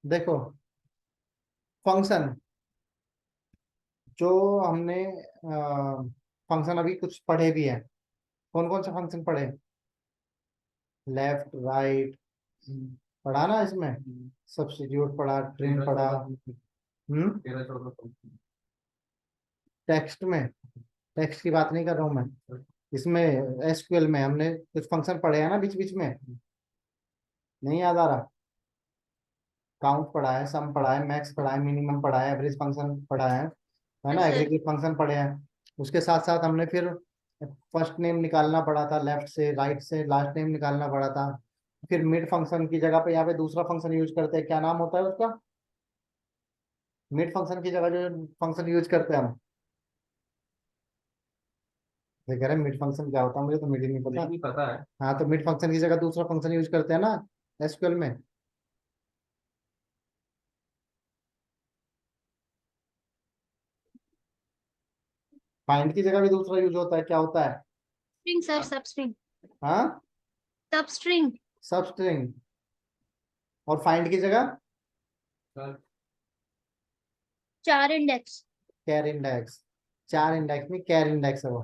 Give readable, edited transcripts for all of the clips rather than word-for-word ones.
देखो, फंक्शन जो हमने फंक्शन अभी कुछ पढ़े भी है। कौन कौन से फंक्शन पढ़े? लेफ्ट, राइट पढ़ा ना इसमें। सब्स्टिट्यूट पढ़ा, ट्रिम पढ़ा। हम्म। टेक्स्ट में, टेक्स्ट की बात नहीं कर रहा हूँ मैं। इसमें एसक्यूएल में हमने कुछ फंक्शन पढ़े हैं ना बीच बीच में। नहीं याद आ रहा? काउंट पढ़ा है, सम पढ़ा है, मैक्स पढ़ा है, मिनिमम पढ़ा है, एवरेज फंक्शन पढ़ा है यस ना, सर। एग्रीगेट फंक्शन पढ़े हैं। उसके साथ साथ हमने फिर फर्स्ट नेम निकालना पड़ा था, लेफ्ट से राइट से लास्ट नेम निकालना पड़ा था। फिर मिड फंक्शन की जगह पे यहाँ पे दूसरा फंक्शन यूज करते हैं, क्या नाम होता है उसका? मिड फंक्शन की जगह जो फंक्शन यूज करते हैं हम, ये कह रहे हैं मिड फंक्शन क्या होता है, मुझे तो मिड ही नहीं पता। नहीं पता है। हाँ, तो मिड फंक्शन की जगह दूसरा फंक्शन यूज करते हैं ना एसक्यूएल में। फाइंड की जगह भी दूसरा यूज होता है, क्या होता है? स्ट्रिंग सर, सब स्ट्रिंग। हाँ, सब स्ट्रिंग। सब स्ट्रिंग। और फाइंड की जगह चार इंडेक्स। कैर इंडेक्स। चार इंडेक्स में कैर इंडेक्स है वो।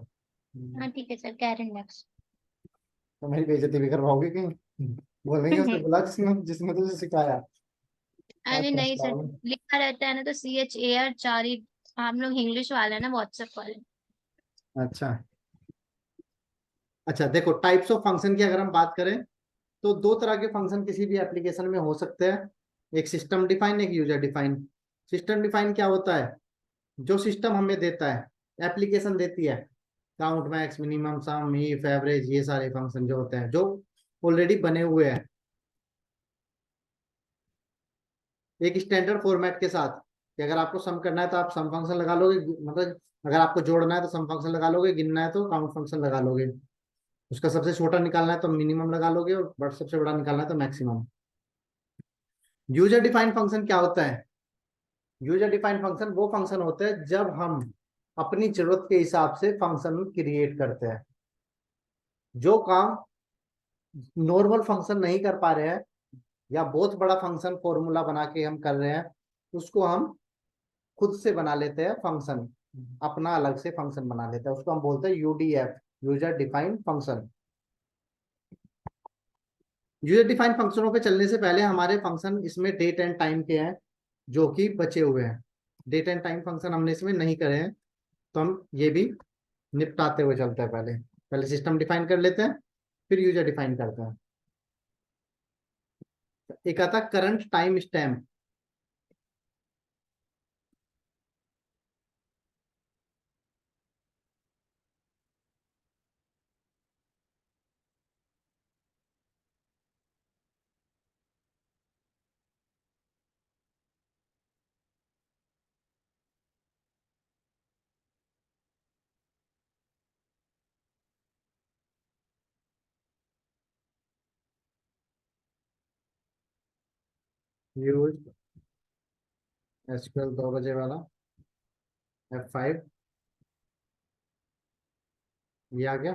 हाँ ठीक है सर, कैर इंडेक्स। तो मेरी बेइज्जती भी करवाओगे कहीं? बोलेंगे उसने बोला जिसने जिसने तुझे सिखाया। अरे अच्छा, नहीं सर, लिखा रहता है ना तो CHAR चार ही। हम लोग इंग्लिश वाले हैं ना, व्हाट्सएप वाले। अच्छा। अच्छा देखो, टाइप्स ऑफ फंक्शन की अगर हम बात करें तो दो तरह के फंक्शन किसी भी एप्लीकेशन में हो सकते हैं। एक सिस्टम डिफाइन, एक यूजर डिफाइन। सिस्टम डिफाइन क्या होता है? जो सिस्टम हमें देता है, एप्लीकेशन देती है, count, max, minimum, sum, if, average, ये सारे फंक्शन जो होते हैं जो ऑलरेडी बने हुए हैं एक स्टैंडर्ड फॉर्मेट के साथ, कि अगर आपको सम करना है तो आप सम फंक्शन लगा लोगे, मतलब अगर आपको जोड़ना है तो सम फंक्शन लगा लोगे, गिनना है तो काउंट फंक्शन लगा लोगे, उसका सबसे छोटा निकालना है तो मिनिमम लगा लोगे, और सबसे बड़ा निकालना है तो मैक्सिमम। यूजर डिफाइंड फंक्शन क्या होता है? यूजर डिफाइंड फंक्शन वो फंक्शन होता है जब हम अपनी जरूरत के हिसाब से फंक्शन क्रिएट करते हैं। जो काम नॉर्मल फंक्शन नहीं कर पा रहे हैं, या बहुत बड़ा फंक्शन फॉर्मूला बना के हम कर रहे हैं, उसको हम खुद से बना लेते हैं फंक्शन। अपना अलग से फंक्शन बना लेते हैं, उसको हम बोलते हैं UDF, user defined function. User defined फंक्शनों पे चलने से पहले हमारे फंक्शन इसमें डेट एंड टाइम के हैं जो कि बचे हुए हैं। डेट एंड टाइम फंक्शन हमने इसमें नहीं करे हैं, तो हम ये भी निपटाते हुए चलते हैं। पहले पहले सिस्टम डिफाइन कर लेते हैं, फिर यूजर डिफाइन करते हैं। एक आता current time stamp. Use SQL 2 बजे वाला F5, ये आ गया।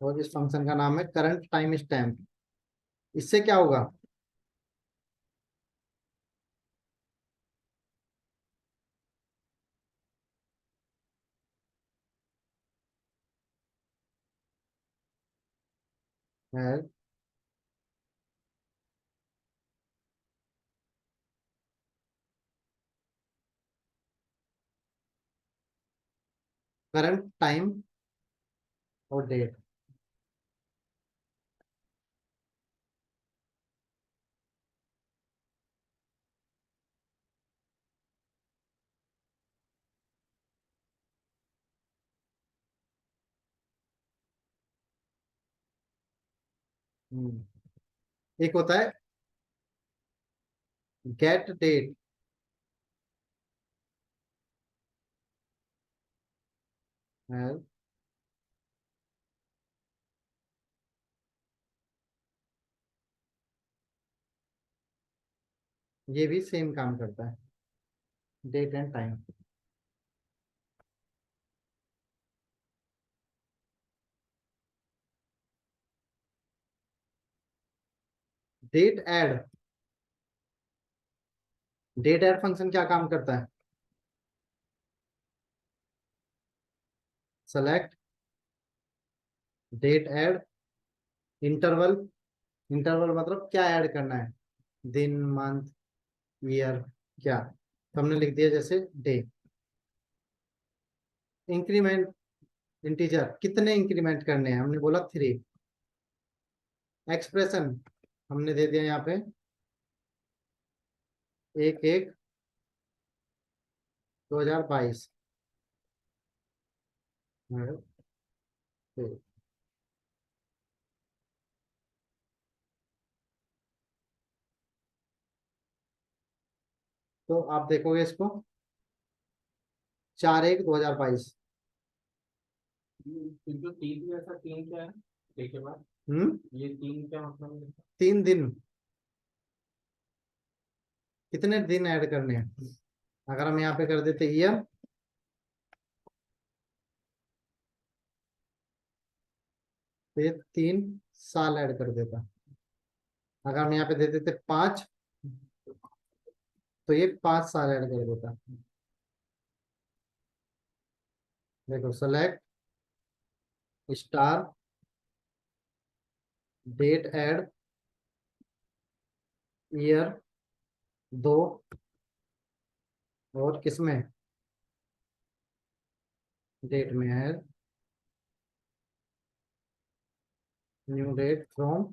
और इस फंक्शन का नाम है करंट टाइम स्टैम्प। इससे क्या होगा? करंट टाइम और डेट। एक होता है गेट डेट। ये भी सेम काम करता है, date and time. Date add, date add function क्या काम करता है? Select date add interval, interval मतलब क्या ऐड करना है, दिन, मंथ, ईयर, क्या? तो हमने लिख दिया जैसे डे। इंक्रीमेंट इंटीजर, कितने इंक्रीमेंट करने हैं? हमने बोला 3। एक्सप्रेशन हमने दे दिया यहाँ पे 1/1/2022। तो आप देखोगे इसको 4/1/2022। जो तीन जैसा तीन क्या है, एक के बाद ये तीन क्या मतलब है? 3 दिन, कितने दिन ऐड करने हैं? अगर हम यहाँ पे कर देते ईयर, तो ये 3 साल ऐड कर देता। अगर हम यहाँ पे दे देते 5, तो ये 5 साल ऐड कर देता। देखो select star date add year 2, और किसमें, डेट में है new date from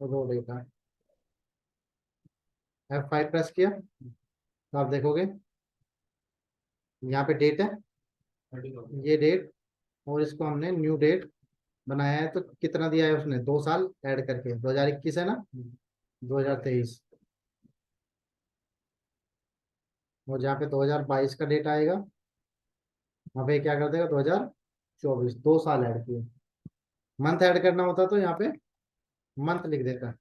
row data. F5 press किया तो आप देखोगे यहाँ पे डेट है, ये डेट, और इसको हमने न्यू डेट बनाया है, तो कितना दिया है उसने? 2 साल ऐड करके, 2021 है ना, 2023। और जहाँ पे 2022 का डेट आएगा, वहाँ पे क्या कर देगा? 2024, 2 साल ऐड किए। मंथ ऐड करना होता तो यहाँ पे मंथ लिख देता,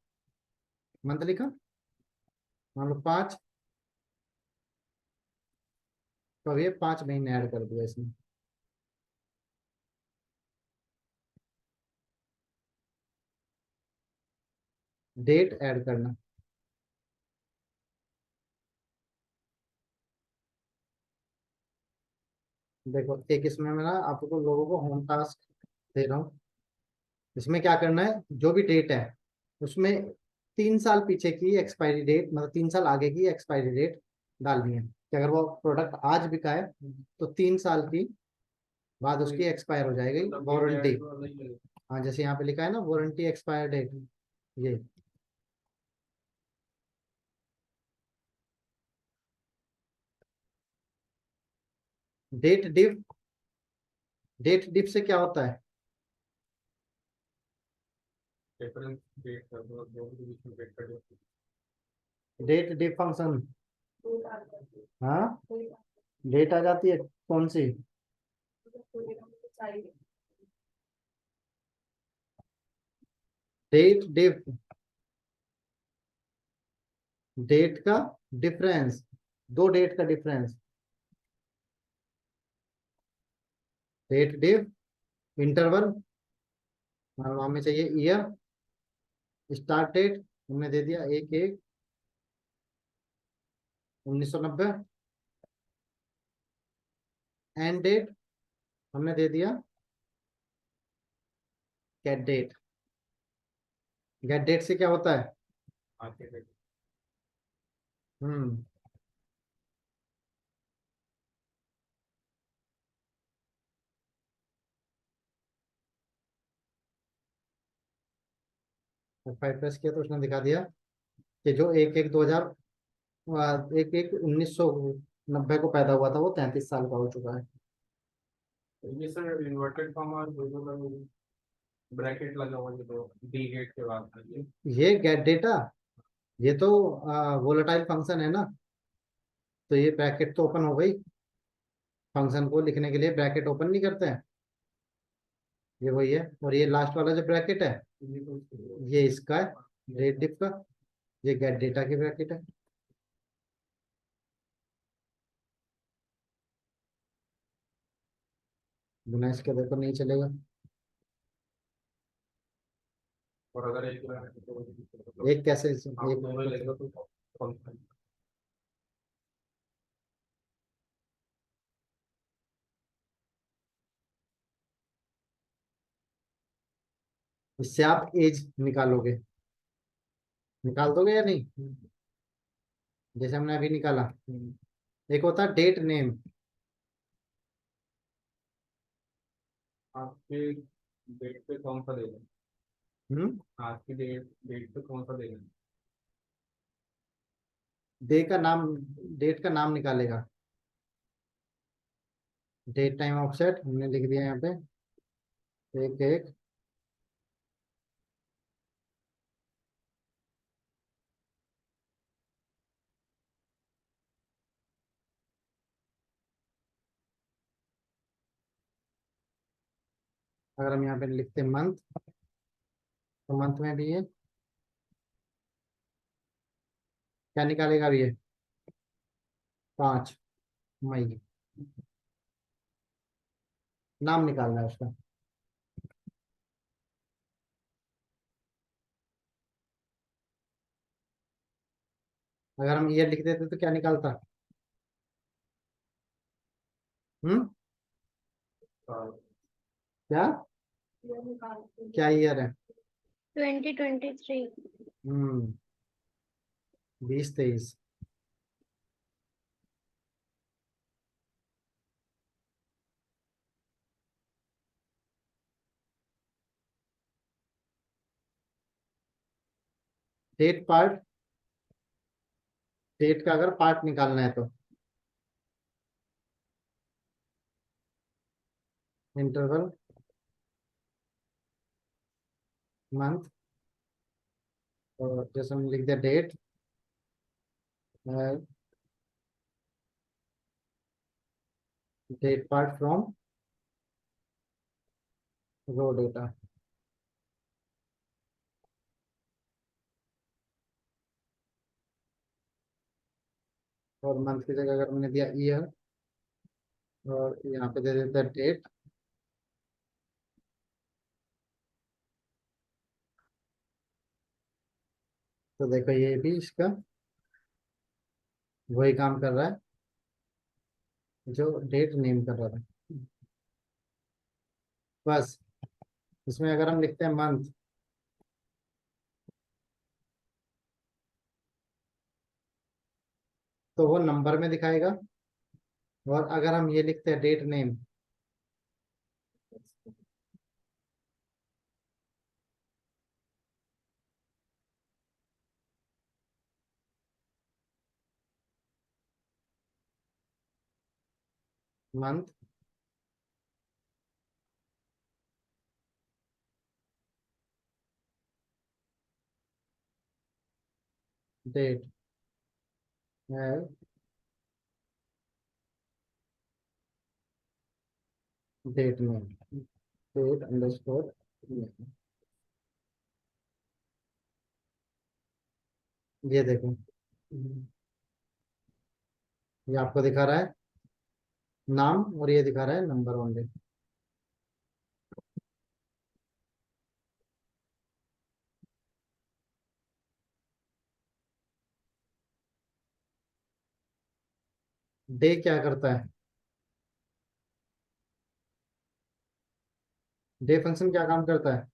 मंथ लिखा, मान लो 5, तो अब ये 5 महीने ऐड कर दिया इसमें। डेट ऐड करना, देखो एक इसमें मैं ना आपको लोगों को होम टास्क दे रहा हूँ। इसमें क्या करना है, जो भी डेट है उसमें 3 साल पीछे की एक्सपायरी डेट, मतलब 3 साल आगे की एक्सपायरी डेट डालनी है, कि अगर वो प्रोडक्ट आज बिका है तो 3 साल की बाद उसकी एक्सपायर हो जाएगी वारंटी। हाँ, जैसे यहाँ पे लिखा है ना वारंटी एक्सपायर डेट, ये डेट डिफ, डेट डिफ से क्या होता है? रेफरेंस डेट का दो दो के बीच में डेट का difference। डेट डिफ फंक्शन, हाँ, डेट आ जाती है कौन सी? डेट डिफ, डेट का डिफरेंस, दो डेट का डिफरेंस, डेट डिफ इंटरवल, हमें चाहिए ईयर, स्टार्ट डेट हमने दे दिया 1/1/1990, एंड डेट हमने दे दिया गेट डेट। गेट डेट से क्या होता है? आज के डेट हम्म, फाइव प्रेस किया तो उसने दिखा दिया कि जो 1/1/2000, 1/1/1990 को पैदा हुआ था वो 33 साल का हो चुका है। ये सर इन्वर्टेड कॉमा और दो ब्रैकेट लगा हुआ है तो डी गेट के बाद ये गेट डेटा, ये तो वोलेटाइल फंक्शन है ना, तो ये ब्रैकेट तो ओपन हो गई, फंक्शन को लिखने के लिए ब्रैकेट ओपन नहीं करते हैं, ये वही है। और ये लास्ट वाला जो ब्रैकेट है ये इसका है, रेट डिफ का, ये गेट डेटा की ब्रैकेट है। बिना इसके देखो नहीं चलेगा। और अगर एक लेना है तो मतलब एक कैसे, आप एक दोनों लेंगे तो कौन सा? इससे आप एज निकालोगे, निकाल दोगे या नहीं? जैसे हमने अभी निकाला। एक होता है डेट नेम। आपके डेट पे कौन सा देना है? हम्म। आपकी डेट डेट पे कौन सा देना है? डे का नाम, डेट का नाम निकालेगा। डेट टाइम ऑफसेट हमने लिख दिया यहाँ पे, एक एक। अगर हम यहाँ पे लिखते मंथ, तो मंथ में भी ये क्या निकालेगा अभी ये? 5 मई। नाम निकालना है उसका। अगर हम ईयर लिख देते तो क्या निकालता? हम्म। साल। क्या, क्या ईयर है? 2023। हम्म। 2023। डेट पार्ट, डेट का अगर पार्ट निकालना है तो इंटरवल, मंथ, और जैसे हम लिख दिया date, date part from row data. और मंथ की जगह अगर हमने दिया ईयर, और यहाँ पे दे देता है डेट। तो देखो ये भी इसका वही काम कर रहा है जो डेट नेम कर रहा था। बस इसमें अगर हम लिखते हैं मंथ, तो वो नंबर में दिखाएगा। और अगर हम ये लिखते हैं डेट नेम, मंथ, डेट है, date name, date underscore name. ये देखो, ये आपको दिखा रहा है नाम, और ये दिखा रहा है नंबर ओनली। डे क्या करता है? डे फंक्शन क्या काम करता है?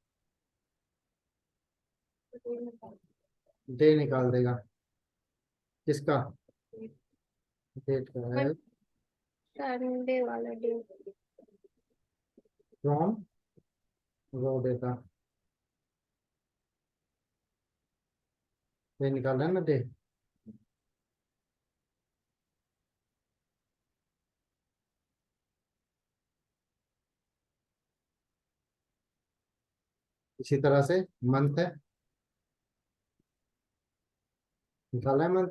डे निकाल देगा। किसका? डेट का है। संडे वाला डे। फ्रॉम रो डेटा, ये निकाल रहा है ना डे। इसी तरह से मंथ है, निकाला है मंथ।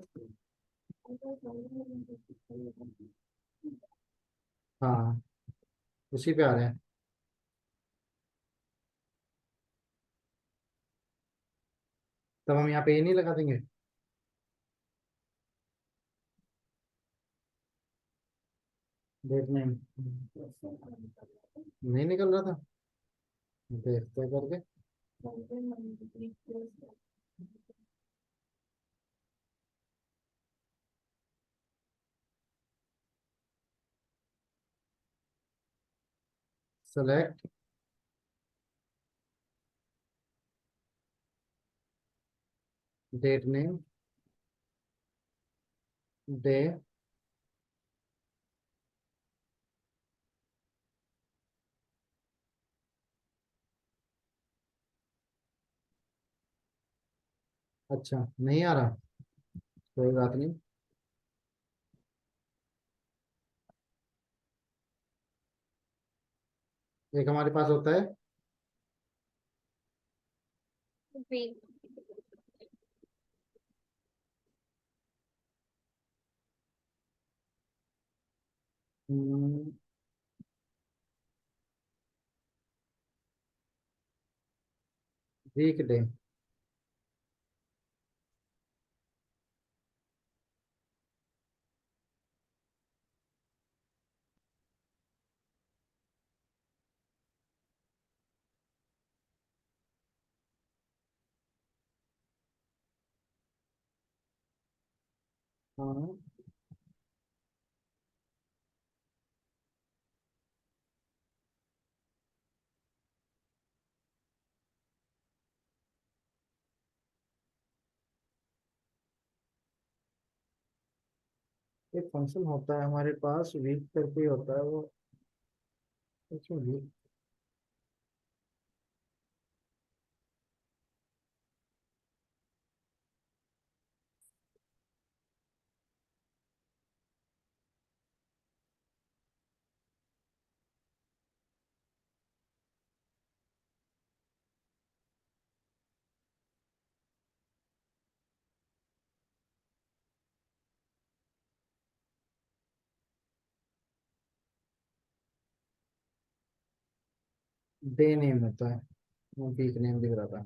हाँ, उसी पे आ रहे हैं। तब हम यहाँ पे ये नहीं लगा देंगे? डेट नेम नहीं निकल रहा था, देखते हैं करके। सेलेक्ट डेट नेम डे अच्छा नहीं आ रहा, कोई बात नहीं। एक हमारे पास होता है वीक डे। हाँ, एक फंक्शन होता है हमारे पास वीक करके होता है वो, इसमें वीक डे नेम होता है, वो वीक नेम दिख रहा था।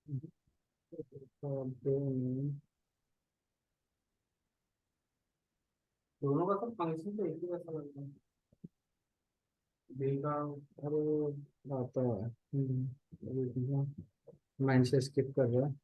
डे नेम दोनों का सब फंक्शन तो एक ही जैसा लगता है। डे का अरे आता है, माइंड से स्किप कर रहा है।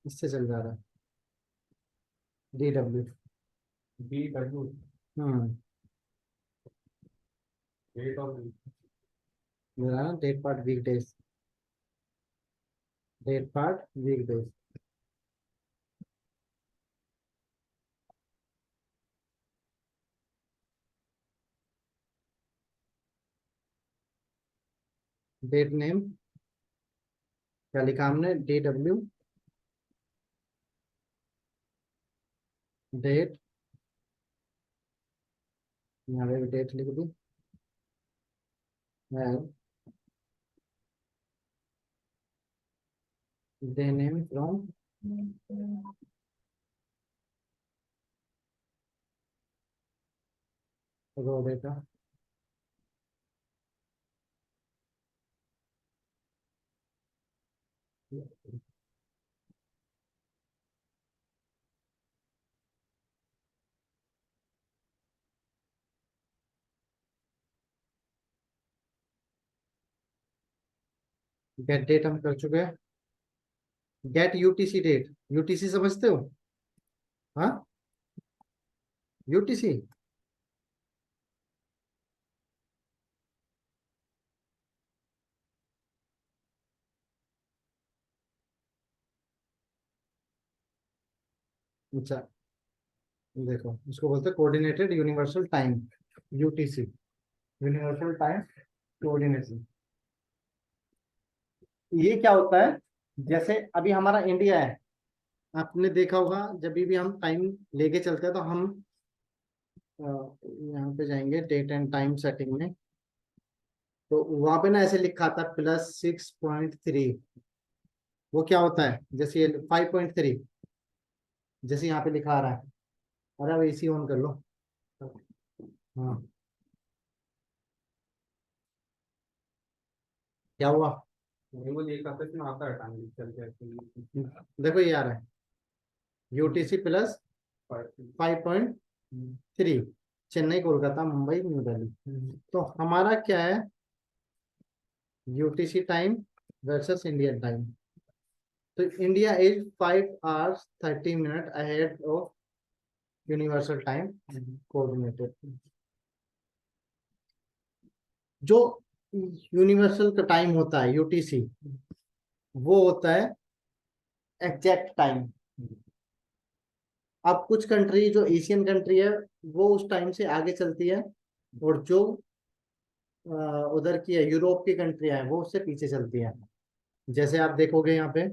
इससे चल जा रहा है DW। BW हम्म डेट और मेरा ना date part weekdays, date part weekdays. Date name क्या लिखा हमने, DW डेट, यहाँ पे डेट लिख दी है, day name from row data. Get date हम कर चुके हैं। गेट UTC डेट, UTC समझते हो? हाँ, UTC अच्छा, देखो इसको बोलते हैं coordinated universal time, UTC, universal time coordination. ये क्या होता है, जैसे अभी हमारा इंडिया है, आपने देखा होगा जब भी हम टाइम लेके चलते हैं तो हम यहाँ पे जाएंगे डेट एंड टाइम सेटिंग में, तो वहां पे ना ऐसे लिखा था +6.3। वो क्या होता है, जैसे ये 5.3 जैसे यहाँ पे लिखा आ रहा है। अरे अब AC ऑन कर लो। हाँ, क्या हुआ? मेरे को एक हफ्ते में आता है टाइम चल के actually। देखो ये आ रहा है UTC +5.3, चेन्नई कोलकाता मुंबई न्यू दिल्ली। तो हमारा क्या है, UTC time versus Indian time. तो India is 5 hours 30 minutes ahead of universal time coordinated. जो यूनिवर्सल का टाइम होता है UTC, वो होता है एग्जैक्ट टाइम। अब कुछ कंट्री जो एशियन कंट्री है वो उस टाइम से आगे चलती है, और जो उधर की है यूरोप की कंट्रियां हैं वो उससे पीछे चलती हैं। जैसे आप देखोगे यहाँ पे,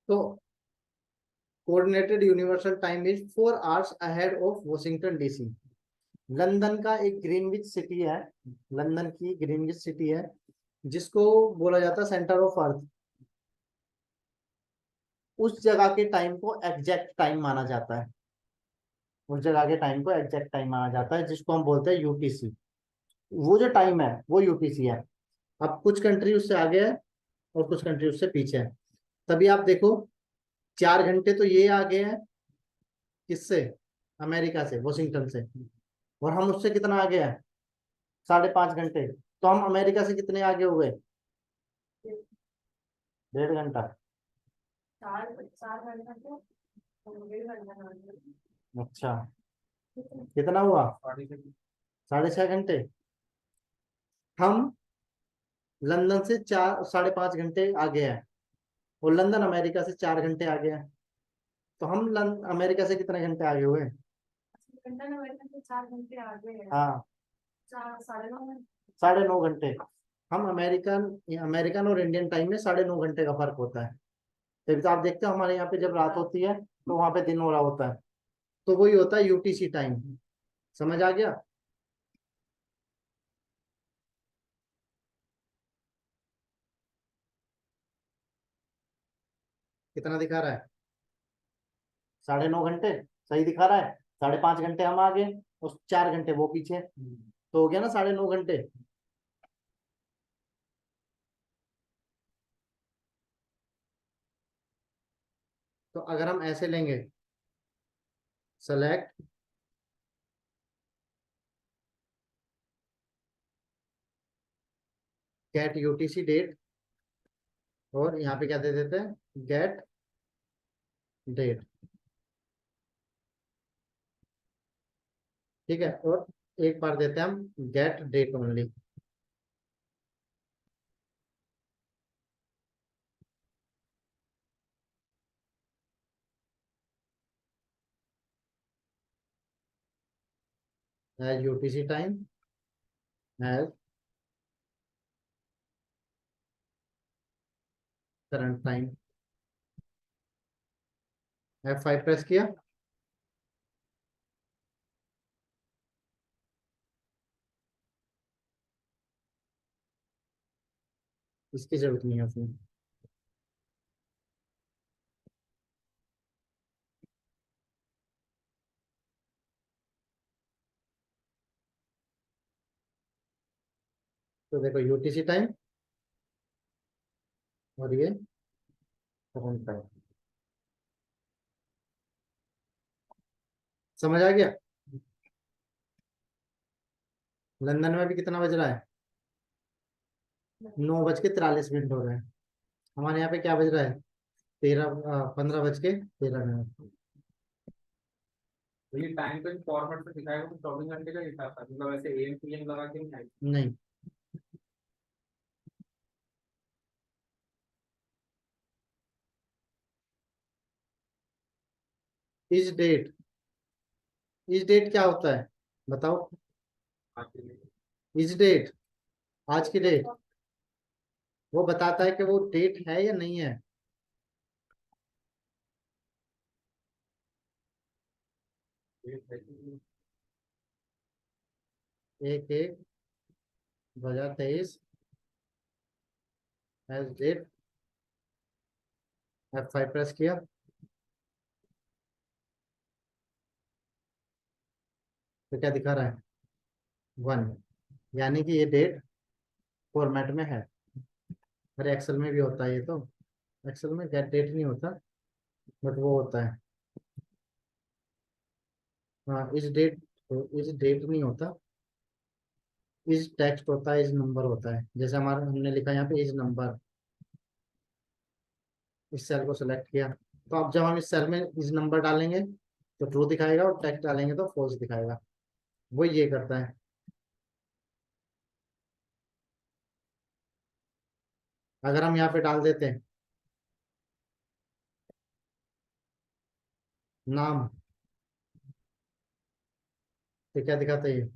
तो coordinated universal time is 4 hours ahead of Washington DC। London का एक ग्रीनविच सिटी है, लंदन की ग्रीनविच सिटी है, जिसको बोला जाता है सेंटर ऑफ अर्थ। उस जगह के टाइम को एग्जैक्ट टाइम माना जाता है, उस जगह के टाइम को एग्जैक्ट टाइम माना जाता है, जिसको हम बोलते हैं UTC। वो जो टाइम है वो UTC है। अब कुछ कंट्री उससे आगे है और कुछ कंट्री उससे पीछे है। तभी आप देखो 4 घंटे तो ये आगे हैं, किससे, अमेरिका से, वॉशिंगटन से, और हम उससे कितना आगे हैं, 5.5 घंटे। तो हम अमेरिका से कितने आगे हो गए, 1.5 घंटा। अच्छा, कितना हुआ, 6.5 घंटे। हम लंदन से 5.5 घंटे आगे हैं, और लंदन अमेरिका से 4 घंटे आगे है। तो हम अमेरिका से कितने घंटे आगे हुए? हाँ, 9.5 घंटे। हम अमेरिकन अमेरिकन और इंडियन टाइम में 9.5 घंटे का फर्क होता है। तभी तो आप देखते हो हमारे यहाँ पे जब रात होती है तो वहां पे दिन हो रहा होता है, तो वही होता है UTC टाइम। समझ आ गया? कितना दिखा रहा है, 9.5 घंटे सही दिखा रहा है, 5.5 घंटे हम आगे और 4 घंटे वो पीछे, तो हो गया ना 9.5 घंटे। तो अगर हम ऐसे लेंगे, सेलेक्ट गेट यूटीसी डेट, और यहाँ पे क्या दे देते हैं, गेट डेट। ठीक है, और एक बार देते हैं हम get date only. As UTC time, as current time. F5 press किया, इसकी जरूरत नहीं है उसमें। तो देखो यूटीसी टाइम और ये करंट टाइम, समझ आ गया। लंदन में भी कितना बज रहा है, 9:43 हो रहे हैं। हमारे यहाँ पे क्या बज रहा है, 15:13 तो ये टाइम पे फॉर्मेट में दिखाएगा तो 24 घंटे का हिसाब था, मतलब ऐसे एम पी एम लगा के नहीं आएगा। नहीं, इस डेट, इस डेट क्या होता है बताओ, आज के लिए इस डेट, आज की डेट, वो बताता है कि वो डेट है या नहीं है। डेट है कि 1/1/2023 एज डेट। F5 प्रेस किया, तो क्या दिखा रहा है, 1, यानी कि ये डेट फॉर्मेट में है। अरे एक्सेल में भी होता है ये तो, एक्सेल में गेट डेट नहीं होता, बट वो होता है। हाँ, इस डेट नहीं होता, इस टेक्स्ट होता है, इस नंबर होता है। जैसे हमारा हमने लिखा यहाँ पे इस नंबर, इस सेल को सिलेक्ट किया, तो अब जब हम इस सेल में इस नंबर डालेंगे तो ट्रू दिखाएगा, और टेक्स्ट डालेंगे तो फॉल्स दिखाएगा। वो ये करता है। अगर हम यहाँ पे डाल देते हैं नाम, तो क्या दिखाता है ये,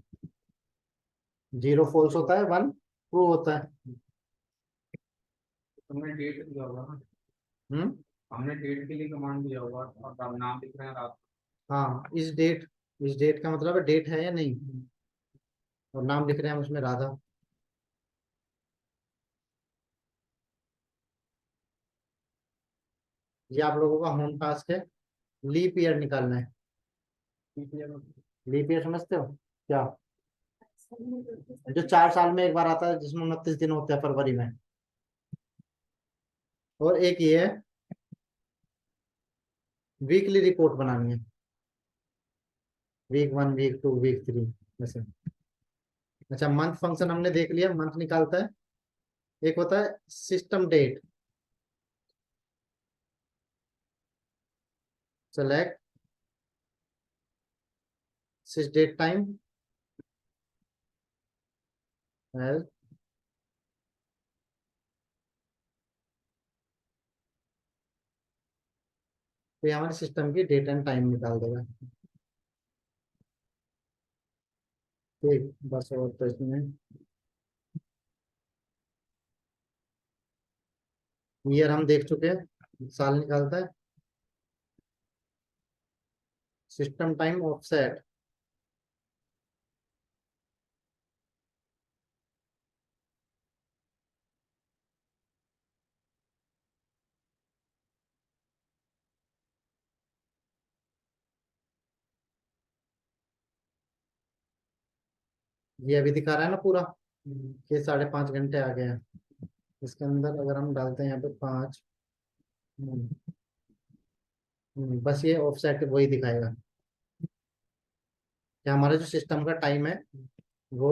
0 फॉल्स होता है, 1 ट्रू होता है। तुमने डेट दिया होगा ना, हम्म। हमने डेट के लिए कमांड दिया होगा और अब नाम दिख रहे हैं रात। हाँ, इस डेट का मतलब है डेट है या नहीं, और नाम लिख रहे हैं हम उसमें राधा। ये आप लोगों का होम टास्क है, लीप ईयर निकालना है। ठीक है। लीप ईयर समझते हो क्या, जो 4 साल में एक बार आता है, जिसमें 29 दिन होते हैं फरवरी में। और एक ये है, वीकली रिपोर्ट बनानी है, week 1 week 2 week 3 ऐसे। अच्छा, मंथ फंक्शन हमने देख लिया, मंथ निकालता है। एक होता है सिस्टम डेट, सेलेक्ट सिस डेट टाइम एज, तो ये हमारे सिस्टम की डेट एंड टाइम निकाल देगा। ठीक, बस और तो इसमें ईयर हम देख चुके हैं, साल निकालता है। सिस्टम टाइम ऑफसेट, ये अभी दिखा रहा है ना पूरा कि 5.5 घंटे आ गए हैं। इसके अंदर अगर हम डालते हैं यहाँ पे 5, बस ये ऑफसेट वही दिखाएगा कि हमारा जो सिस्टम का टाइम है वो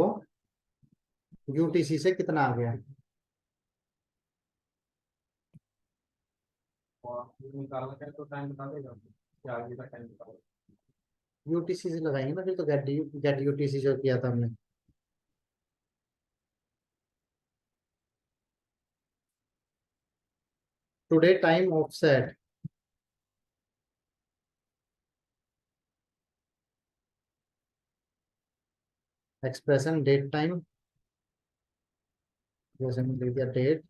यूटीसी से कितना आ गया। और निकालना है तो टाइम बता देगा क्या आगे का टाइम बताओ। यूटीसी से लगाएंगे ना फिर तो गेट गेट यूटीसी जो किया था हमने। Today time offset expression date time, जैसे हमने लिख दिया date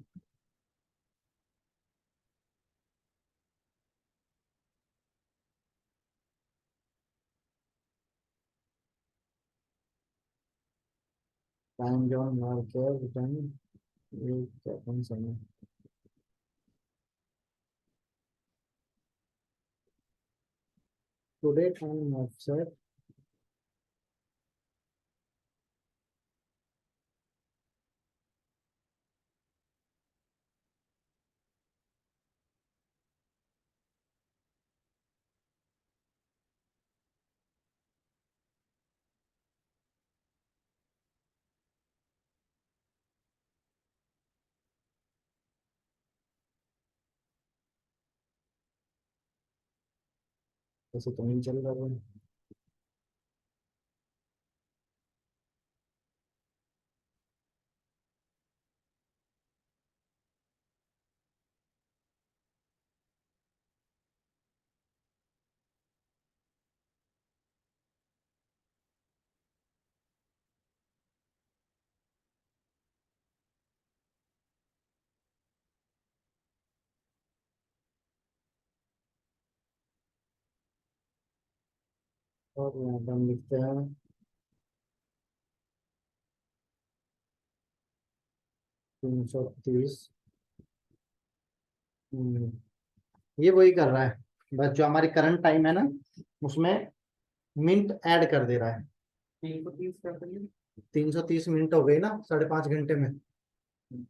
time zone marker return, ये क्या कौन सा है? टुडे टाइम ऑफसेट ऐसे तो नहीं चल रहा है। और यहाँ पे हम लिखते हैं 330। ये वही कर रहा है, बस जो हमारी करंट टाइम है ना उसमें मिनट ऐड कर दे रहा है। 330 कर देंगे। 330 मिनट हो गई ना 5.5 घंटे में।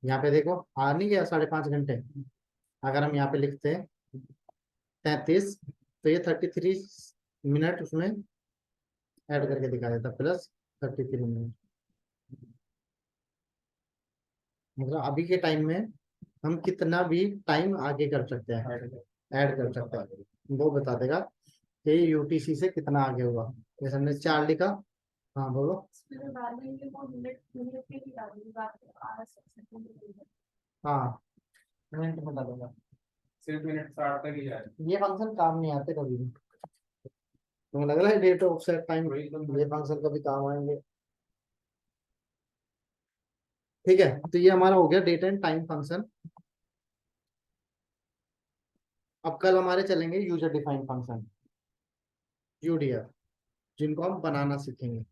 यहाँ पे देखो आ नहीं गया 5.5 घंटे। अगर हम यहाँ पे लिखते हैं 33, तो ये 33 मिनट उसमें ऐड करके दिखा देता प्लस 33 मिनट। मतलब अभी के टाइम में हम कितना भी टाइम आगे कर सकते हैं, ऐड कर सकते हैं। वो बता देगा कि यूटीसी से कितना आगे हुआ। जैसे हमने 4 लिखा। हाँ बोलो। हाँ मिनट बता देगा। सिर्फ मिनट 60 तक ही जाए। ये फंक्शन काम नहीं आते कभी भी। तुम्हें लग रहा है डेट ऑफ सेट टाइम वही तो ये फंक्शन कभी काम आएंगे। ठीक है, तो ये हमारा हो गया डेट एंड टाइम फंक्शन। अब कल हमारे चलेंगे यूजर डिफाइंड फंक्शन, यूडीएफ, जिनको हम बनाना सीखेंगे।